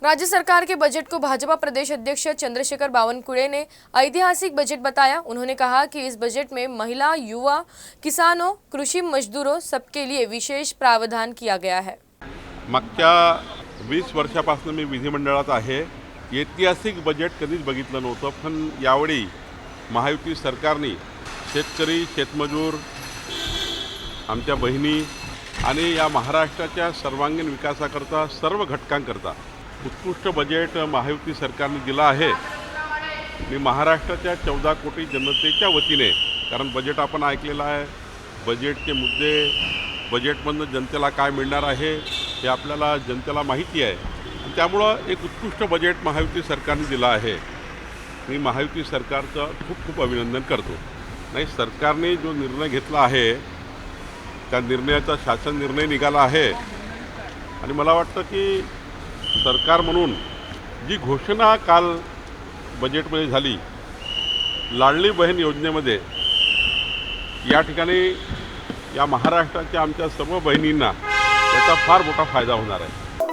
राज्य सरकार के बजट को भाजपा प्रदेश अध्यक्ष चंद्रशेखर बावनकुळे ने ऐतिहासिक बजट बताया। उन्होंने कहा कि इस बजट में महिला, युवा, किसानों, कृषि मजदूरों सबके लिए विशेष प्रावधान किया गया है। मागच्या 20 वर्षापासून मी विधिमंडळात आहे। ऐतिहासिक बजेट कधीच बघितलं नव्हतं, पण यावेळी महायुती सरकारने शेतकरी, शेतमजूर, आमच्या बहिणी आणि या महाराष्ट्राच्या सर्वांगीण विकासाकरता सर्व घटकांकरता उत्कृष्ट बजेट महायुती सरकारने दिलं आहे। मी महाराष्ट्राच्या 14 कोटी जनतेच्या वतीने, कारण बजेट आपण ऐकलेलं आहे, बजेटचे मुद्दे, बजेटमधून जनतेला काय मिळणार आहे हे आपल्याला जनतेला माहिती आहे, आणि त्यामुळं एक उत्कृष्ट बजेट महायुती सरकारने दिलं आहे। मी महायुती सरकारचं खूप खूप अभिनंदन करतो। नाही, सरकारने जो निर्णय घेतला आहे त्या निर्णयाचा शासन निर्णय निघाला आहे, आणि मला वाटतं की सरकार म्हणून जी घोषणा काल बजेटमध्ये झाली, लाडली बहीण योजनेमध्ये, या ठिकाणी या महाराष्ट्राच्या आमच्या सर्व बहिणींना याचा फार मोठा फायदा होणार आहे।